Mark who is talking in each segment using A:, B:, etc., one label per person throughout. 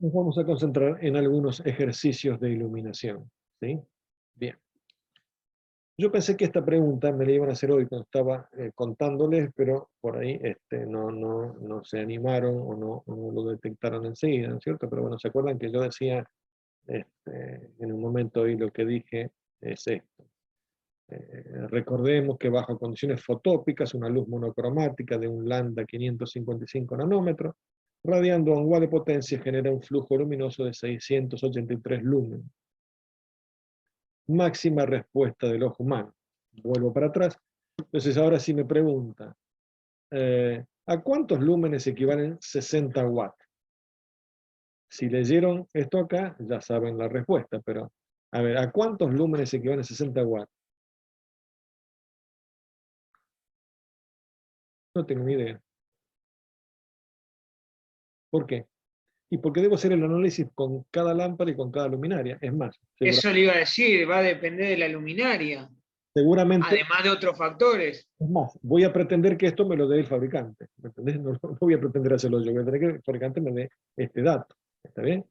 A: Nos vamos a concentrar en algunos ejercicios de iluminación, ¿sí? Bien. Yo pensé que esta pregunta me la iban a hacer hoy cuando estaba contándoles, pero por ahí no se animaron o no lo detectaron enseguida, ¿no es cierto? Pero bueno, ¿se acuerdan que yo decía en un momento hoy lo que dije es esto? Recordemos que bajo condiciones fotópicas, una luz monocromática de un lambda 555 nanómetros, radiando a un watt de potencia, genera un flujo luminoso de 683 lúmenes. Máxima respuesta del ojo humano. Vuelvo para atrás. Entonces ahora sí me pregunta, ¿a cuántos lúmenes equivalen 60 watts? Si leyeron esto acá, ya saben la respuesta, pero a ver, ¿a cuántos lúmenes equivalen 60 watts? No tengo ni idea. ¿Por qué? Y porque debo hacer el análisis con cada lámpara y con cada luminaria. Es más,
B: Eso le iba a decir, va a depender de la luminaria,
A: seguramente,
B: además de otros factores.
A: es más, voy a pretender que esto me lo dé el fabricante. ¿Me entendés? No voy a pretender hacerlo yo, voy a tener que el fabricante me dé este dato. ¿Está bien?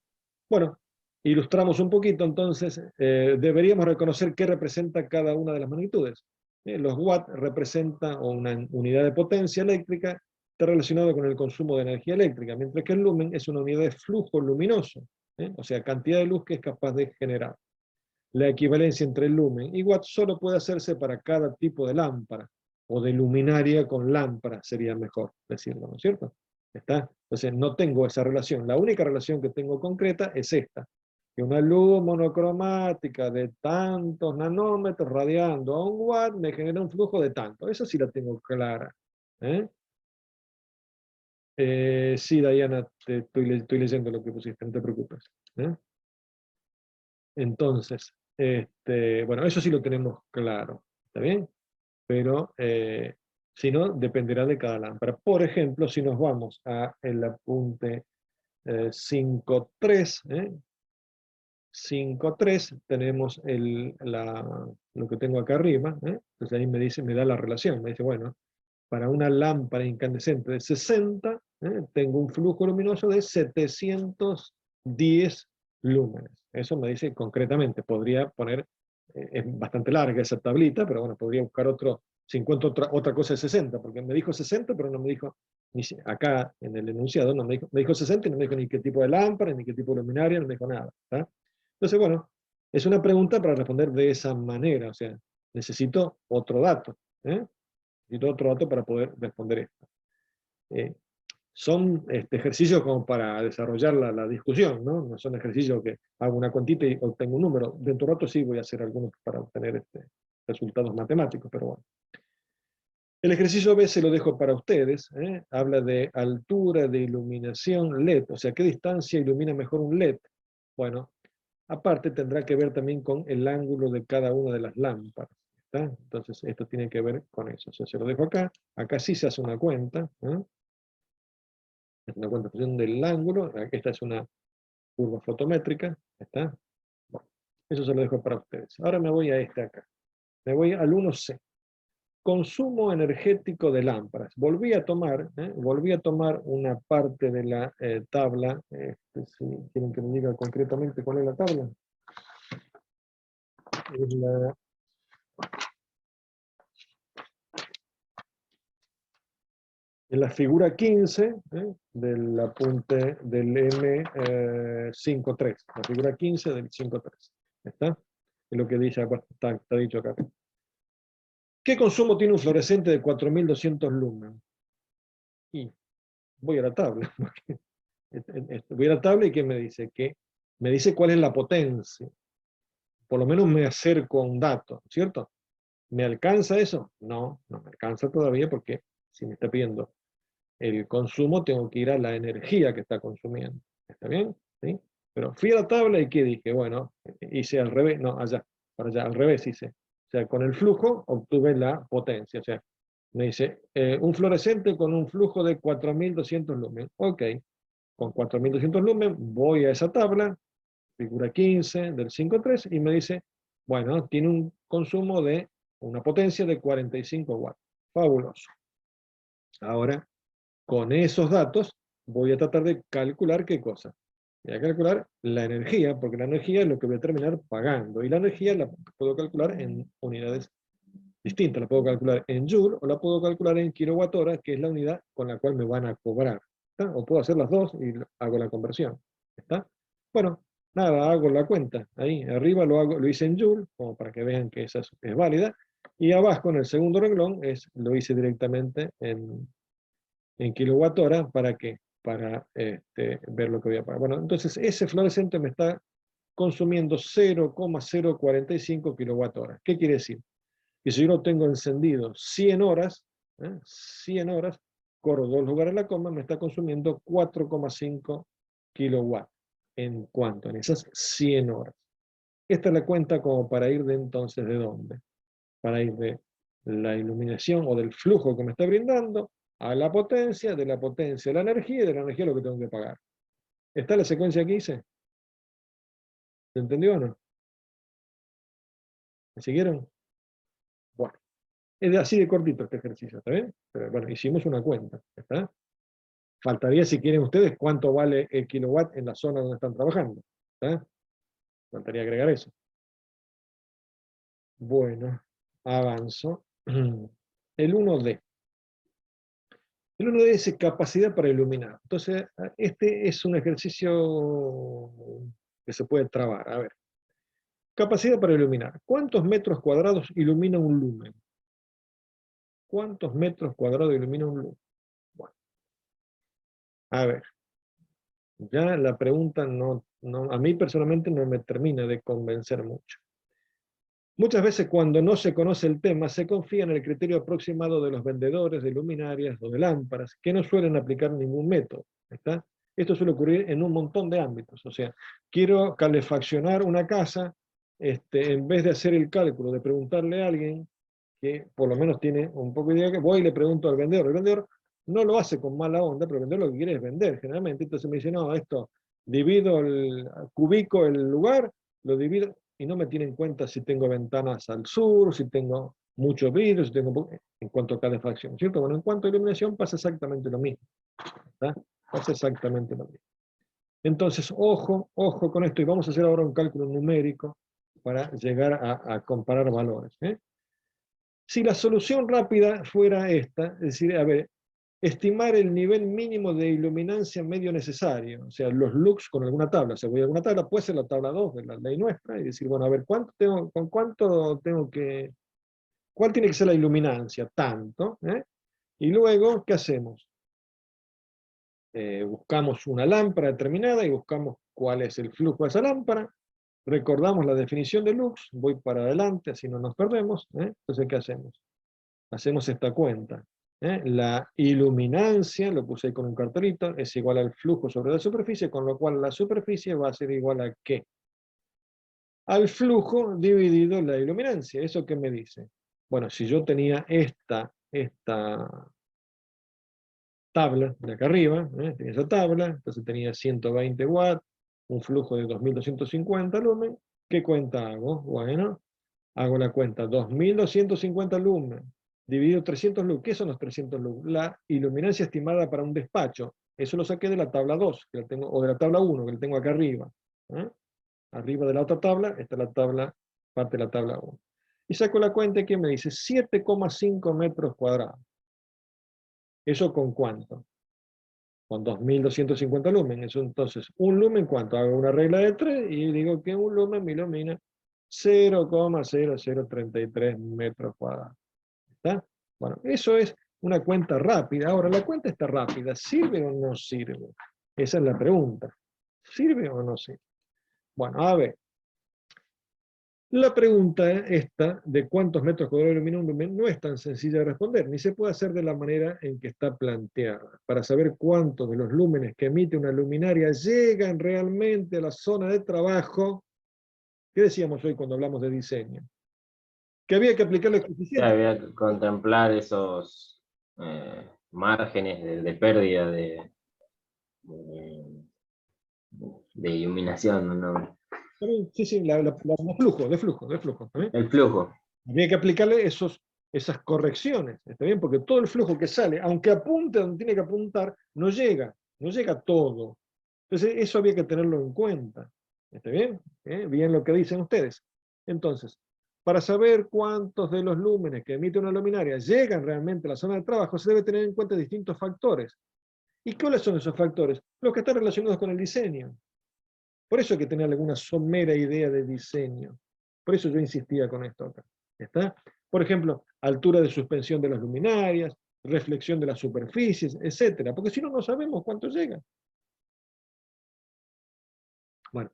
A: Bueno, ilustramos un poquito, entonces, deberíamos reconocer qué representa cada una de las magnitudes. Los watts representan una unidad de potencia eléctrica, está relacionado con el consumo de energía eléctrica, mientras que el lumen es una unidad de flujo luminoso, o sea, cantidad de luz que es capaz de generar. La equivalencia entre el lumen y watt solo puede hacerse para cada tipo de lámpara, o de luminaria con lámpara, sería mejor decirlo, ¿no es cierto? ¿Está? Entonces no tengo esa relación. La única relación que tengo concreta es esta, que una luz monocromática de tantos nanómetros radiando a un watt me genera un flujo de tanto. Eso sí la tengo clara. ¿Eh? Sí, Diana, estoy leyendo lo que pusiste, no te preocupes. ¿Eh? Entonces, bueno, eso sí lo tenemos claro, ¿está bien? Pero si no, dependerá de cada lámpara. Por ejemplo, si nos vamos a el apunte 5.3, 5.3 tenemos lo que tengo acá arriba, entonces ahí me da la relación, me dice, bueno, para una lámpara incandescente de 60, tengo un flujo luminoso de 710 lúmenes. Eso me dice concretamente, podría poner, es bastante larga esa tablita, pero bueno, podría buscar si encuentro otra cosa de 60, porque me dijo 60, pero no me dijo, acá en el enunciado, no me dijo 60 y no me dijo ni qué tipo de lámpara, ni qué tipo de luminaria, no me dijo nada. ¿Tá? Entonces, bueno, es una pregunta para responder de esa manera, o sea, necesito otro dato. Necesito otro dato para poder responder esto. Son ejercicios como para desarrollar la discusión, ¿no? No son ejercicios que hago una cuantita y obtengo un número. Dentro de rato sí voy a hacer algunos para obtener resultados matemáticos, pero bueno. El ejercicio B se lo dejo para ustedes. Habla de altura de iluminación LED, o sea, ¿qué distancia ilumina mejor un LED? Bueno, aparte tendrá que ver también con el ángulo de cada una de las lámparas. ¿Está? Entonces esto tiene que ver con eso. O sea, se lo dejo acá. Acá sí se hace una cuenta. Es una cuenta en función del ángulo. Esta es una curva fotométrica. ¿Está? Bueno, eso se lo dejo para ustedes. Ahora me voy a este acá. Me voy al 1C. Consumo energético de lámparas. Volví a tomar una parte de la tabla. Si quieren que me diga concretamente cuál es la tabla. Es la figura 15 del apunte del M53. La figura 15 del 5.3. ¿Está? Es lo que dice acá, está dicho acá. ¿Qué consumo tiene un fluorescente de 4200 lumens? Y voy a la tabla. Voy a la tabla y ¿qué me dice? Que me dice cuál es la potencia. Por lo menos me acerco a un dato, ¿cierto? ¿Me alcanza eso? No, no me alcanza todavía porque si me está pidiendo el consumo, tengo que ir a la energía que está consumiendo. ¿Está bien? ¿Sí? Pero fui a la tabla y ¿qué dije? Bueno, hice al revés, no, allá, para allá, al revés hice. O sea, con el flujo obtuve la potencia. O sea, me dice, un fluorescente con un flujo de 4200 lumens. Ok, con 4200 lumens voy a esa tabla, figura 15 del 5.3, y me dice, bueno, tiene un consumo de una potencia de 45 watts. Fabuloso. Ahora, con esos datos voy a tratar de calcular qué cosa. Voy a calcular la energía, porque la energía es lo que voy a terminar pagando. Y la energía la puedo calcular en unidades distintas. La puedo calcular en joule o la puedo calcular en kilowatt-hora, que es la unidad con la cual me van a cobrar. ¿Está? O puedo hacer las dos y hago la conversión. ¿Está? Bueno, nada, hago la cuenta. Ahí arriba lo hice en joule, como para que vean que esa es válida. Y abajo en el segundo renglón lo hice directamente en kilowatt-hora. ¿Para qué? Para ver lo que voy a pagar. Bueno, entonces ese fluorescente me está consumiendo 0,045 kilowatt-hora. ¿Qué quiere decir? Que si yo lo tengo encendido 100 horas, 100 horas, corro 2 lugares la coma, me está consumiendo 4,5 kilowatts. ¿En cuánto? En esas 100 horas. Esta es la cuenta como para ir de entonces, ¿de dónde? Para ir de la iluminación o del flujo que me está brindando a la potencia, de la potencia a la energía y de la energía lo que tengo que pagar. ¿Está la secuencia que hice? ¿Se entendió o no? ¿Me siguieron? Bueno, es así de cortito este ejercicio, ¿está bien? Pero bueno, hicimos una cuenta, ¿está? Faltaría, si quieren ustedes, cuánto vale el kilowatt en la zona donde están trabajando, ¿está? Faltaría agregar eso. Bueno, avanzo. El 1D. El 1D es capacidad para iluminar. Entonces, este es un ejercicio que se puede trabar. A ver. Capacidad para iluminar. ¿Cuántos metros cuadrados ilumina un lumen? ¿Cuántos metros cuadrados ilumina un lumen? Bueno, a ver. Ya la pregunta a mí personalmente no me termina de convencer mucho. Muchas veces cuando no se conoce el tema, se confía en el criterio aproximado de los vendedores de luminarias o de lámparas, que no suelen aplicar ningún método. ¿Está? Esto suele ocurrir en un montón de ámbitos. O sea, quiero calefaccionar una casa, en vez de hacer el cálculo, de preguntarle a alguien que por lo menos tiene un poco de idea, que voy y le pregunto al vendedor. El vendedor no lo hace con mala onda, pero el vendedor lo que quiere es vender, generalmente. Entonces me dice, no, esto, cubico el lugar, lo divido, y no me tiene en cuenta si tengo ventanas al sur, si tengo mucho vidrio, si tengo en cuanto a calefacción, ¿cierto? Bueno, en cuanto a iluminación pasa exactamente lo mismo, ¿verdad? Pasa exactamente lo mismo. Entonces, ojo con esto, y vamos a hacer ahora un cálculo numérico para llegar a comparar valores. Si la solución rápida fuera esta, es decir, a ver, estimar el nivel mínimo de iluminancia medio necesario, o sea, los lux con alguna tabla, si voy a alguna tabla, puede ser la tabla 2 de la ley nuestra, y decir, bueno, a ver, ¿cuál tiene que ser la iluminancia? Tanto, y luego, ¿qué hacemos? Buscamos una lámpara determinada y buscamos cuál es el flujo de esa lámpara, recordamos la definición de lux, voy para adelante, así no nos perdemos, entonces, ¿qué hacemos? Hacemos esta cuenta. La iluminancia, lo puse ahí con un cartelito, es igual al flujo sobre la superficie, con lo cual la superficie va a ser igual a ¿qué? Al flujo dividido la iluminancia. ¿Eso qué me dice? Bueno, si yo tenía esta tabla de acá arriba, tenía esa tabla, entonces tenía 120 watts, un flujo de 2250 lumen, ¿qué cuenta hago? Bueno, hago la cuenta, 2250 lumen, dividido 300 lux. ¿Qué son los 300 lux? La iluminancia estimada para un despacho. Eso lo saqué de la tabla 2, que la tengo, o de la tabla 1, que la tengo acá arriba. Arriba de la otra tabla está la tabla, parte de la tabla 1. Y saco la cuenta que me dice 7,5 metros cuadrados. ¿Eso con cuánto? Con 2250 lumen. Eso entonces, un lumen, ¿cuánto? Hago una regla de 3 y digo que un lumen me ilumina 0,0033 metros cuadrados. ¿Está? Bueno, eso es una cuenta rápida. Ahora, ¿la cuenta está rápida sirve o no sirve? Esa es la pregunta. ¿Sirve o no sirve? Bueno, a ver. La pregunta esta de cuántos metros cuadrados ilumina un lumen no es tan sencilla de responder, ni se puede hacer de la manera en que está planteada. Para saber cuántos de los lúmenes que emite una luminaria llegan realmente a la zona de trabajo, ¿qué decíamos hoy cuando hablamos de diseño? Que había que aplicar el coeficiente.
C: Había que contemplar esos márgenes de pérdida de, de iluminación, ¿no?
A: Sí, de flujo. ¿Está bien?
C: El flujo.
A: Había que aplicarle esas correcciones, ¿está bien? Porque todo el flujo que sale, aunque apunte donde tiene que apuntar, no llega todo. Entonces, eso había que tenerlo en cuenta. ¿Está bien? Bien lo que dicen ustedes. Entonces, para saber cuántos de los lúmenes que emite una luminaria llegan realmente a la zona de trabajo, se debe tener en cuenta distintos factores. ¿Y cuáles son esos factores? Los que están relacionados con el diseño. Por eso hay que tener alguna somera idea de diseño. Por eso yo insistía con esto acá. ¿Está? Por ejemplo, altura de suspensión de las luminarias, reflexión de las superficies, etc. Porque si no, no sabemos cuánto llega. Bueno,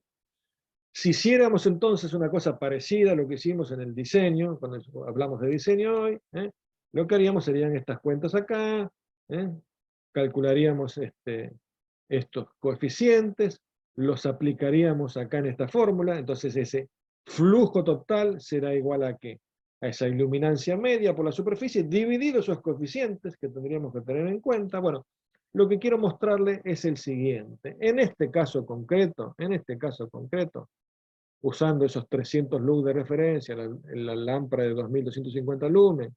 A: si hiciéramos entonces una cosa parecida a lo que hicimos en el diseño, cuando hablamos de diseño hoy, lo que haríamos serían estas cuentas acá, calcularíamos estos coeficientes, los aplicaríamos acá en esta fórmula, entonces ese flujo total será igual a ¿qué? A esa iluminancia media por la superficie, dividido esos coeficientes que tendríamos que tener en cuenta. Bueno, lo que quiero mostrarle es el siguiente. En este caso concreto, usando esos 300 lux de referencia, la lámpara de 2250 lumen,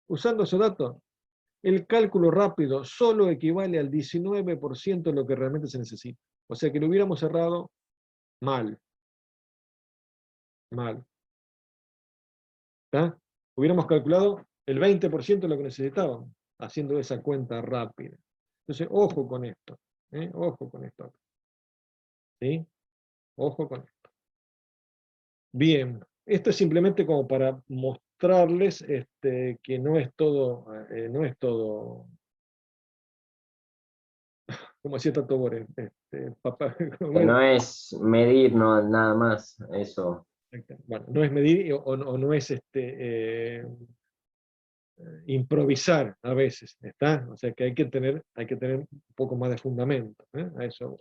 A: usando esos datos, el cálculo rápido solo equivale al 19% de lo que realmente se necesita. O sea que lo hubiéramos cerrado mal. Mal. ¿Está? Hubiéramos calculado el 20% de lo que necesitábamos, haciendo esa cuenta rápida. Entonces, ojo con esto. Ojo con esto. ¿Sí? Ojo con esto. Bien, esto es simplemente como para mostrarles que no es todo, como decía Tato Bores, papá,
C: Que no es medir nada más, eso.
A: bueno, no es medir o no es improvisar a veces, ¿está? O sea que hay que tener un poco más de fundamento, a eso.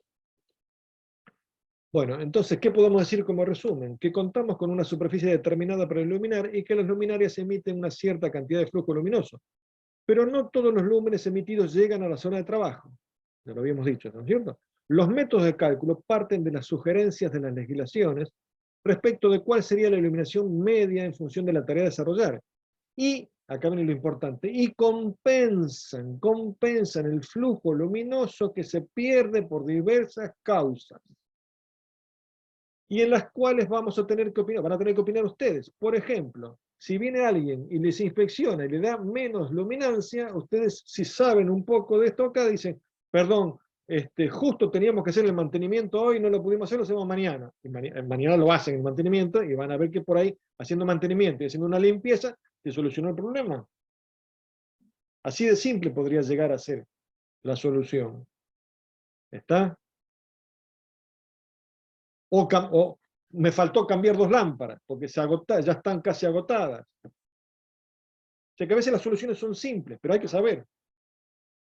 A: Bueno, entonces, ¿qué podemos decir como resumen? Que contamos con una superficie determinada para iluminar y que las luminarias emiten una cierta cantidad de flujo luminoso. Pero no todos los lúmenes emitidos llegan a la zona de trabajo. Ya lo habíamos dicho, ¿no es cierto? Los métodos de cálculo parten de las sugerencias de las legislaciones respecto de cuál sería la iluminación media en función de la tarea a desarrollar. Y, acá viene lo importante, y compensan el flujo luminoso que se pierde por diversas causas. Y en las cuales vamos a tener que opinar, van a tener que opinar ustedes. Por ejemplo, si viene alguien y les inspecciona y le da menos luminancia, ustedes, si saben un poco de esto acá, dicen, perdón, justo teníamos que hacer el mantenimiento hoy, no lo pudimos hacer, lo hacemos mañana. Y mañana lo hacen el mantenimiento y van a ver que por ahí, haciendo mantenimiento y haciendo una limpieza, se solucionó el problema. Así de simple podría llegar a ser la solución. ¿Está? O me faltó cambiar 2 lámparas, porque ya están casi agotadas. O sea que a veces las soluciones son simples, pero hay que saber.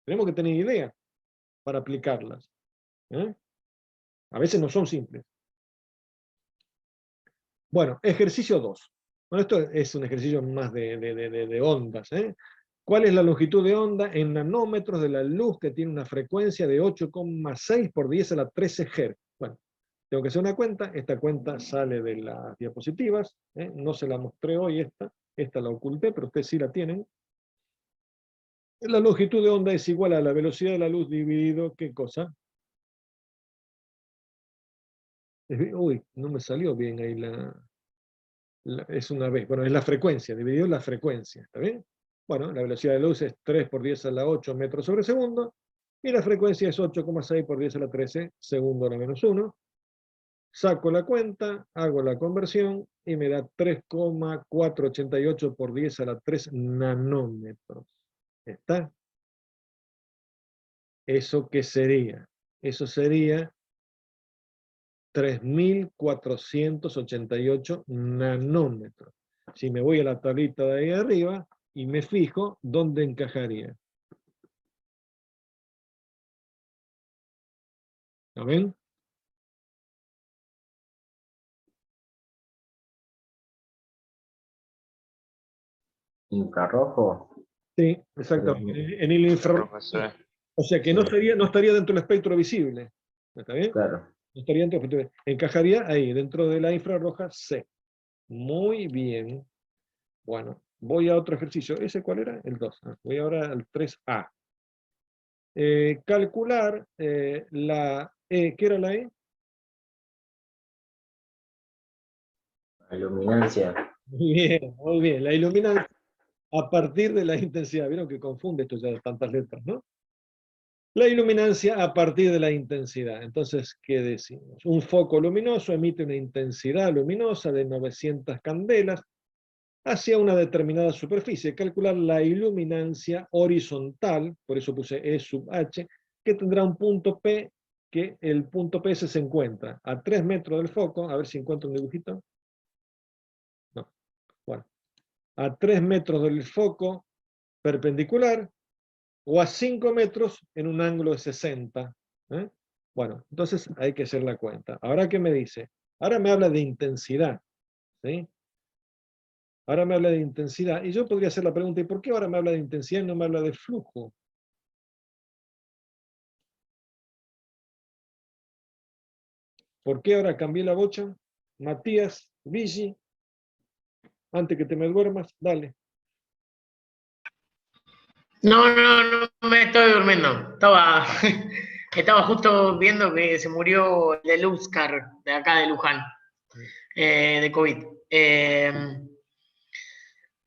A: Tenemos que tener idea para aplicarlas. A veces no son simples. Bueno, ejercicio 2. Bueno, esto es un ejercicio más de ondas. ¿Cuál es la longitud de onda en nanómetros de la luz que tiene una frecuencia de 8,6 por 10 a la 13 Hz? Bueno, tengo que hacer una cuenta. Esta cuenta sale de las diapositivas. No se la mostré hoy esta la oculté, pero ustedes sí la tienen. La longitud de onda es igual a la velocidad de la luz dividido, ¿qué cosa? Uy, no me salió bien ahí es una vez. Bueno, es la frecuencia, dividido la frecuencia, ¿está bien? Bueno, la velocidad de luz es 3 por 10 a la 8 metros sobre segundo, y la frecuencia es 8,6 por 10 a la 13 segundo a la menos 1. Saco la cuenta, hago la conversión, y me da 3,488 por 10 a la 3 nanómetros. ¿Está? ¿Eso qué sería? Eso sería 3.488 nanómetros. Si me voy a la tablita de ahí arriba y me fijo, ¿dónde encajaría? ¿Lo ven?
C: Infrarrojo.
A: Sí, exacto. En el infrarrojo. O sea que
C: Sí.
A: no estaría dentro del espectro visible. ¿Está bien?
C: Claro.
A: No estaría dentro del espectro visible. Encajaría ahí, dentro de la infrarroja C. Muy bien. Bueno, voy a otro ejercicio. ¿Ese cuál era? El 2. Voy ahora al 3A. Calcular el ¿Qué era la E?
C: La luminancia.
A: Muy bien. La iluminancia a partir de la intensidad. Vieron que confunde esto ya de tantas letras, ¿no? La iluminancia a partir de la intensidad. Entonces, ¿qué decimos? Un foco luminoso emite una intensidad luminosa de 900 candelas hacia una determinada superficie. Calcular la iluminancia horizontal, por eso puse E sub H, que tendrá un punto P, que el punto P se encuentra a 3 metros del foco. A ver si encuentro un dibujito. No, bueno. A 3 metros del foco perpendicular, o a 5 metros en un ángulo de 60. ¿Eh? Bueno, entonces hay que hacer la cuenta. Ahora, ¿qué me dice? Ahora me habla de intensidad. ¿Sí? Ahora me habla de intensidad. Y yo podría hacer la pregunta, ¿y por qué ahora me habla de intensidad y no me habla de flujo? ¿Por qué ahora cambié la bocha? Matías, Vigi, antes que te me duermas, dale.
B: No me estoy durmiendo. Estaba justo viendo que se murió el de Luzcar, de acá de Luján, de COVID.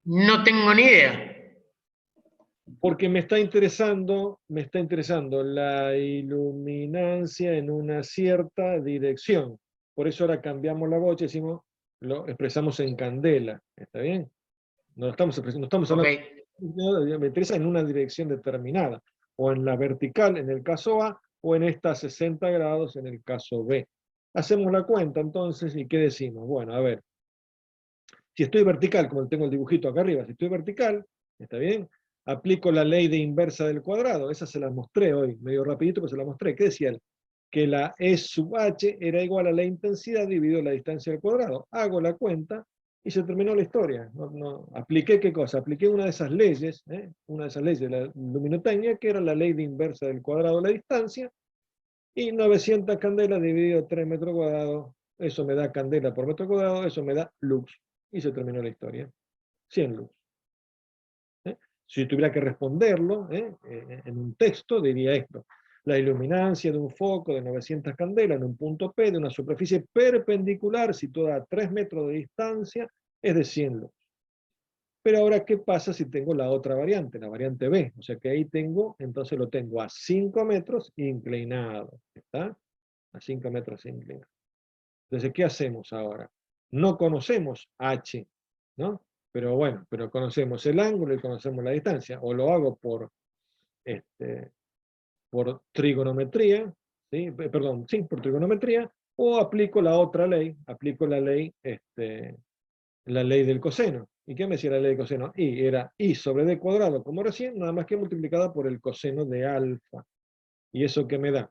B: No tengo ni idea.
A: Porque me está interesando la iluminancia en una cierta dirección. Por eso ahora cambiamos la bocha y decimos, lo expresamos en candela. ¿Está bien? No estamos expresando, no estamos
B: Ok,
A: hablando, me interesa en una dirección determinada, o en la vertical en el caso A, o en esta 60 grados en el caso B. Hacemos la cuenta entonces, ¿y qué decimos? Bueno, a ver, si estoy vertical, como tengo el dibujito acá arriba, si estoy vertical, ¿está bien? Aplico la ley de inversa del cuadrado, esa se la mostré hoy, medio rapidito, pero se la mostré. ¿Qué decía él? Que la E sub H era igual a la intensidad dividido la distancia al cuadrado. Hago la cuenta y se terminó la historia. ¿Apliqué qué cosa? Apliqué una de esas leyes, una de esas leyes de la luminotecnia, que era la ley de inversa del cuadrado de la distancia, y 900 candelas dividido 3 metros cuadrados, eso me da candela por metro cuadrado, eso me da lux. Y se terminó la historia. 100 lux. Si tuviera que responderlo en un texto, diría esto. La iluminancia de un foco de 900 candelas en un punto P de una superficie perpendicular situada a 3 metros de distancia es de 100 lux. Pero ahora, ¿qué pasa si tengo la otra variante, la variante B? O sea que ahí tengo, entonces lo tengo a 5 metros inclinado. ¿Está? A 5 metros inclinado. Entonces, ¿qué hacemos ahora? No conocemos H, ¿no? Pero bueno, pero conocemos el ángulo y conocemos la distancia. O lo hago por trigonometría, ¿sí? Perdón, sí, por trigonometría, o aplico la otra ley, aplico la ley del coseno. ¿Y qué me decía la ley del coseno? Y era I sobre D cuadrado, como recién, nada más que multiplicada por el coseno de alfa. ¿Y eso qué me da?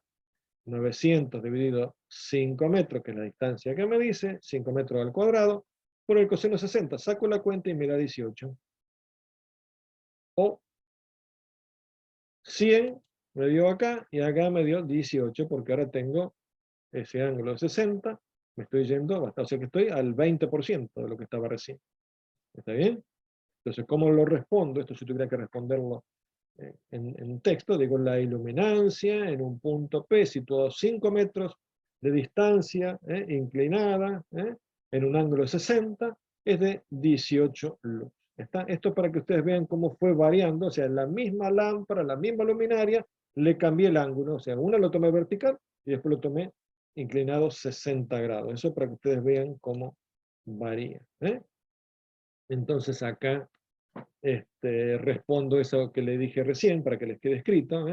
A: 900 dividido 5 metros, que es la distancia que me dice, 5 metros al cuadrado, por el coseno 60. Saco la cuenta y me da 18. O 100 me dio acá y acá me dio 18, porque ahora tengo ese ángulo de 60, me estoy yendo, o sea que estoy al 20% de lo que estaba recién. ¿Está bien? Entonces, ¿cómo lo respondo? Esto si tuviera que responderlo en texto, digo la iluminancia en un punto P situado a 5 metros de distancia, inclinada, en un ángulo de 60, es de 18 lux. ¿Está? Esto para que ustedes vean cómo fue variando, o sea, la misma lámpara, la misma luminaria, le cambié el ángulo, o sea, una lo tomé vertical y después lo tomé inclinado 60 grados. Eso para que ustedes vean cómo varía. Entonces acá respondo eso que le dije recién para que les quede escrito.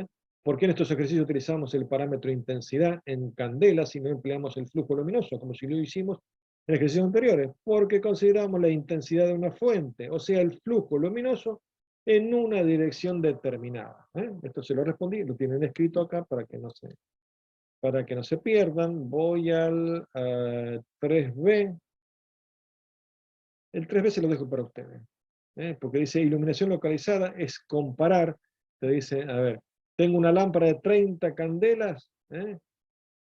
A: ¿Por qué en estos ejercicios utilizamos el parámetro intensidad en candela si no empleamos el flujo luminoso, como si lo hicimos en ejercicios anteriores? Porque consideramos la intensidad de una fuente, o sea, el flujo luminoso en una dirección determinada. Esto se lo respondí, lo tienen escrito acá para que no se pierdan. Voy al 3B. El 3B se lo dejo para ustedes. Porque dice iluminación localizada es comparar, te dice, a ver, tengo una lámpara de 30 candelas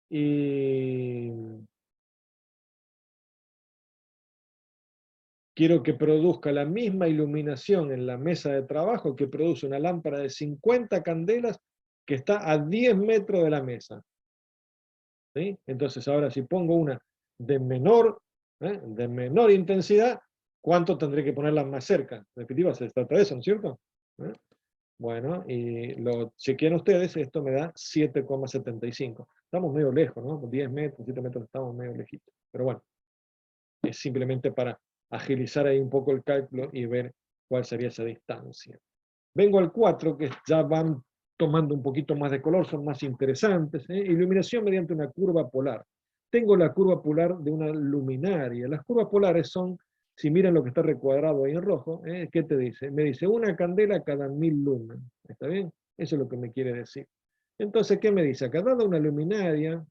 A: y quiero que produzca la misma iluminación en la mesa de trabajo que produce una lámpara de 50 candelas que está a 10 metros de la mesa. ¿sí? Entonces ahora si pongo una de menor intensidad, ¿cuánto tendré que ponerla más cerca? En definitiva, se trata de eso, ¿no es cierto? ¿Eh? Bueno, y lo chequean ustedes, esto me da 7,75. Estamos medio lejos, ¿no? 10 metros, 7 metros, estamos medio lejitos. Pero bueno, es simplemente para agilizar ahí un poco el cálculo y ver cuál sería esa distancia. Vengo al 4, que ya van tomando un poquito más de color, son más interesantes. Iluminación mediante una curva polar. Tengo la curva polar de una luminaria. Las curvas polares son, si miran lo que está recuadrado ahí en rojo, ¿qué te dice? Me dice una candela cada 1000 lumens. ¿Está bien? Eso es lo que me quiere decir. Entonces, ¿qué me dice? Acá dada una luminaria,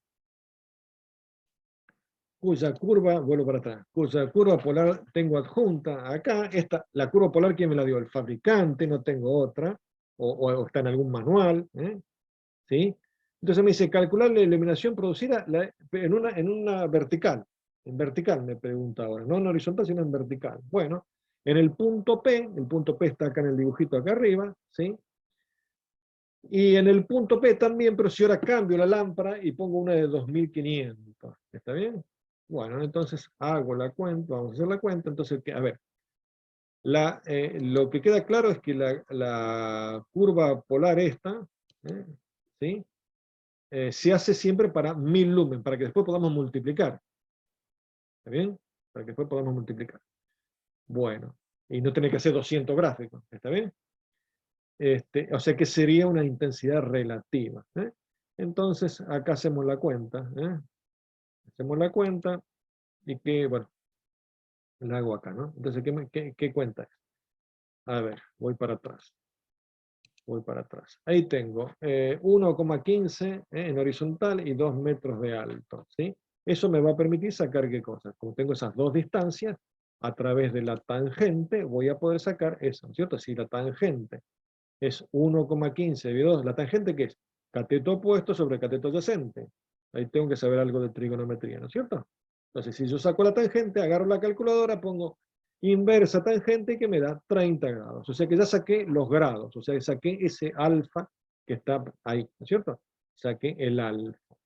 A: cuya curva, vuelvo para atrás, cuya curva polar tengo adjunta acá, esta, la curva polar, ¿quién me la dio? El fabricante, no tengo otra, o está en algún manual, ¿sí? Entonces me dice, calcular la iluminación producida en una vertical, en vertical me pregunta ahora, no en horizontal, sino en vertical. Bueno, en el punto P está acá en el dibujito acá arriba, ¿sí? Y en el punto P también, pero si ahora cambio la lámpara y pongo una de 2500, ¿está bien? Bueno, entonces hago la cuenta, vamos a hacer la cuenta, entonces, a ver, lo que queda claro es que la curva polar esta, ¿sí? Se hace siempre para 1000 lumen, para que después podamos multiplicar. ¿Está bien? Para que después podamos multiplicar. Bueno, y no tener que hacer 200 gráficos, ¿está bien? O sea que sería una intensidad relativa. Entonces, acá hacemos la cuenta. Hacemos la cuenta y que, bueno, la hago acá, ¿no? Entonces, ¿qué cuenta es? A ver, voy para atrás. Voy para atrás. Ahí tengo 1,15 en horizontal y 2 metros de alto, ¿sí? Eso me va a permitir sacar qué cosas. Como tengo esas dos distancias, a través de la tangente voy a poder sacar eso, ¿no es cierto? Si la tangente es 1,15 dividido 2, ¿la tangente qué es? Cateto opuesto sobre cateto adyacente. Ahí tengo que saber algo de trigonometría, ¿no es cierto? Entonces, si yo saco la tangente, agarro la calculadora, pongo inversa tangente que me da 30 grados. O sea que ya saqué los grados, o sea que saqué ese alfa que está ahí, ¿no es cierto? Saqué el alfa.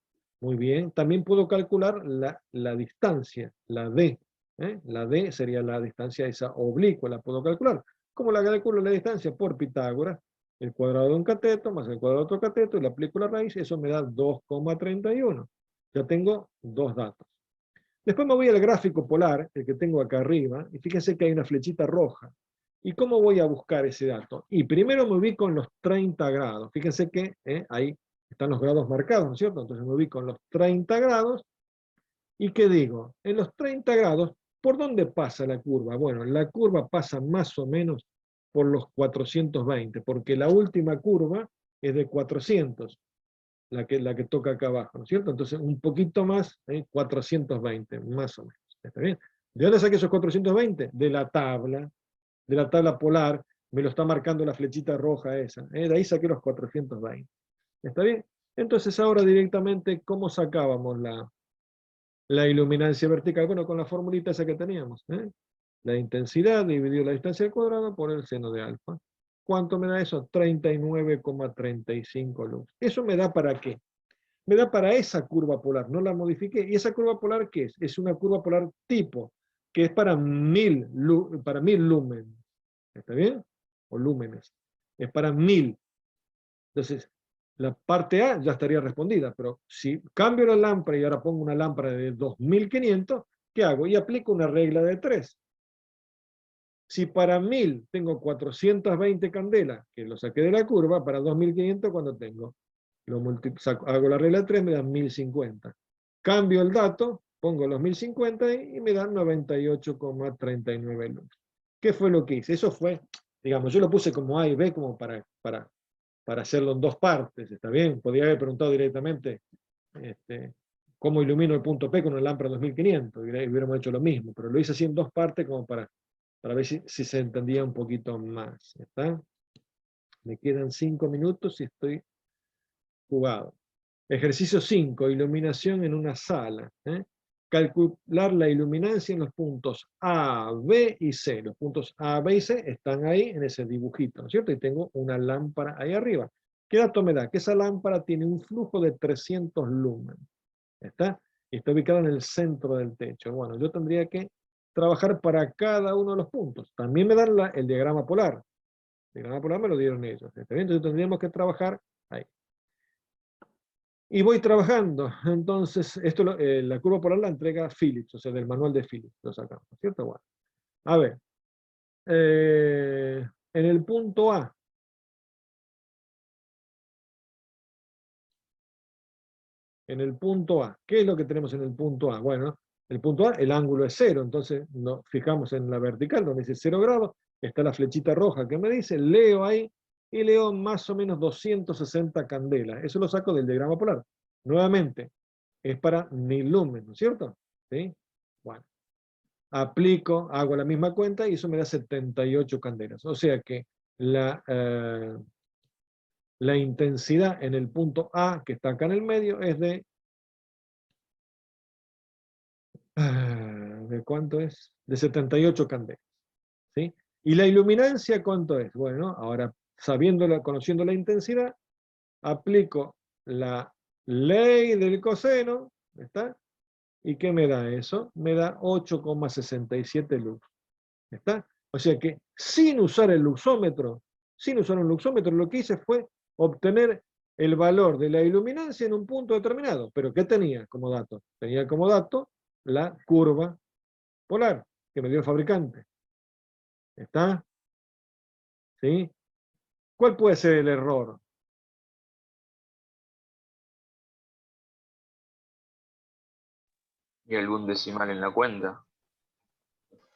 A: Muy bien. También puedo calcular la distancia, la D. La D sería la distancia esa oblicua, la puedo calcular. ¿Cómo la calculo la distancia? Por Pitágoras. El cuadrado de un cateto más el cuadrado de otro cateto, y le aplico la raíz, eso me da 2,31. Ya tengo dos datos. Después me voy al gráfico polar, el que tengo acá arriba, y fíjense que hay una flechita roja. ¿Y cómo voy a buscar ese dato? Y primero me ubico en los 30 grados. Fíjense que ahí están los grados marcados, ¿no es cierto? Entonces me ubico en los 30 grados. ¿Y qué digo? En los 30 grados, ¿por dónde pasa la curva? Bueno, la curva pasa más o menos por los 420, porque la última curva es de 400. La que toca acá abajo, ¿no es cierto? Entonces, un poquito más, 420, más o menos. ¿Está bien? ¿De dónde saqué esos 420? De la tabla polar, me lo está marcando la flechita roja esa. De ahí saqué los 420. ¿Está bien? Entonces, ahora directamente, ¿cómo sacábamos la iluminancia vertical? Bueno, con la formulita esa que teníamos. La intensidad dividido la distancia al cuadrado por el seno de alfa. ¿Cuánto me da eso? 39,35 lux. ¿Eso me da para qué? Me da para esa curva polar, no la modifiqué. ¿Y esa curva polar qué es? Es una curva polar tipo, que es para 1000 lumens. ¿Está bien? O lúmenes. Es para 1000. Entonces, la parte A ya estaría respondida, pero si cambio la lámpara y ahora pongo una lámpara de 2500, ¿qué hago? Y aplico una regla de 3. Si para 1000 tengo 420 candelas, que lo saqué de la curva, para 2500, ¿cuándo tengo? Hago la regla de 3, me dan 1050. Cambio el dato, pongo los 1050 y me dan 98,39 lux. ¿Qué fue lo que hice? Eso fue, digamos, yo lo puse como A y B como para hacerlo en dos partes, ¿está bien? Podría haber preguntado directamente cómo ilumino el punto P con una lámpara 2500, y hubiéramos hecho lo mismo, pero lo hice así en dos partes como para ver si se entendía un poquito más. ¿Está? Me quedan 5 minutos y estoy jugado. Ejercicio 5, iluminación en una sala. Calcular la iluminancia en los puntos A, B y C. Los puntos A, B y C están ahí en ese dibujito, ¿no es cierto? Y tengo una lámpara ahí arriba. ¿Qué dato me da? Que esa lámpara tiene un flujo de 300 lumens. ¿Está? Y está ubicada en el centro del techo. Bueno, yo tendría que trabajar para cada uno de los puntos. También me dan el diagrama polar. El diagrama polar me lo dieron ellos. ¿Está bien? Entonces tendríamos que trabajar ahí. Y voy trabajando. Entonces, esto la curva polar la entrega Phillips, o sea, del manual de Phillips. Lo sacamos, ¿cierto? Bueno. A ver. En el punto A. En el punto A. ¿Qué es lo que tenemos en el punto A? Bueno, el punto A, el ángulo es 0, entonces nos fijamos en la vertical donde dice 0 grados, está la flechita roja que me dice, leo ahí, y leo más o menos 260 candelas. Eso lo saco del diagrama polar. Nuevamente, es para 1000 lumen, ¿no es cierto? ¿Sí? Bueno, aplico, hago la misma cuenta y eso me da 78 candelas. O sea que la intensidad en el punto A, que está acá en el medio, es ¿de cuánto es? De 78 candelas. ¿Sí? ¿Y la iluminancia cuánto es? Bueno, ahora conociendo la intensidad, aplico la ley del coseno, ¿está? ¿Y qué me da eso? Me da 8,67 lux. ¿Está? O sea que sin usar el luxómetro, sin usar un luxómetro, lo que hice fue obtener el valor de la iluminancia en un punto determinado. ¿Pero qué tenía como dato? Tenía como dato la curva polar que me dio el fabricante. ¿Está? ¿Sí? ¿Cuál puede ser el error?
D: ¿Y algún decimal en la cuenta?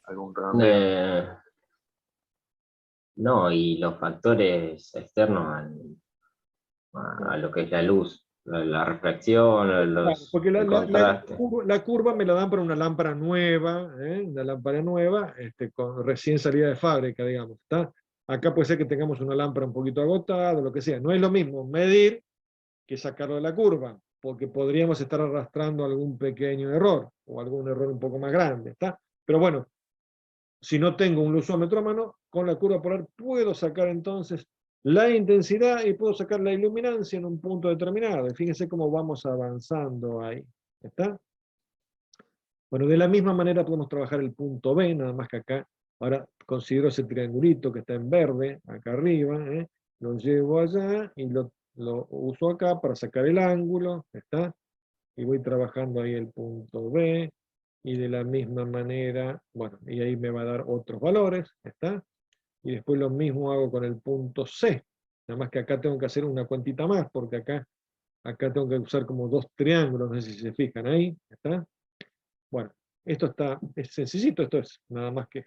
D: ¿Algún redondeo?
C: No, y los factores externos a lo que es la luz, la refracción,
A: Claro, porque
C: el contraste.
A: la curva me la dan para una lámpara nueva, una lámpara nueva, recién salida de fábrica, digamos. ¿Está? Acá puede ser que tengamos una lámpara un poquito agotada, lo que sea. No es lo mismo medir que sacarlo de la curva, porque podríamos estar arrastrando algún pequeño error, o algún error un poco más grande. ¿Está? Pero bueno, si no tengo un luzómetro a mano, con la curva polar puedo sacar entonces la intensidad y puedo sacar la iluminancia en un punto determinado. Y fíjense cómo vamos avanzando ahí. ¿Está? Bueno, de la misma manera podemos trabajar el punto B, nada más que acá. Ahora considero ese triangulito que está en verde, acá arriba, lo llevo allá y lo uso acá para sacar el ángulo. ¿Está? Y voy trabajando ahí el punto B. Y de la misma manera, bueno, y ahí me va a dar otros valores, ¿está? Y después lo mismo hago con el punto C. Nada más que acá tengo que hacer una cuentita más, porque acá tengo que usar como dos triángulos, no sé si se fijan ahí, ¿está? Bueno, esto es sencillito, esto es nada más que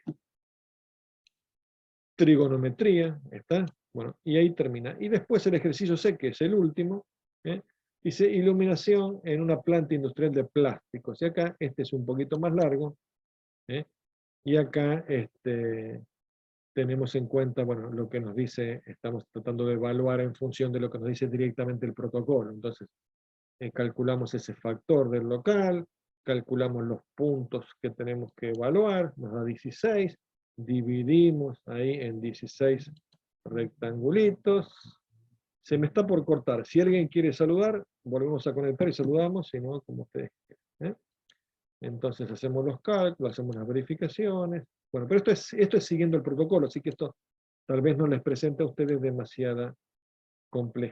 A: trigonometría, ¿está? Bueno, y ahí termina. Y después el ejercicio C, que es el último, dice iluminación en una planta industrial de plásticos. Y acá este es un poquito más largo, y acá tenemos en cuenta, bueno, lo que nos dice, estamos tratando de evaluar en función de lo que nos dice directamente el protocolo. Entonces, calculamos ese factor del local, calculamos los puntos que tenemos que evaluar, nos da 16, dividimos ahí en 16 rectangulitos. Se me está por cortar. Si alguien quiere saludar, volvemos a conectar y saludamos, si no, como ustedes quieran. Entonces hacemos los cálculos, hacemos las verificaciones. Bueno, pero esto es siguiendo el protocolo, así que esto tal vez no les presente a ustedes demasiada complejidad.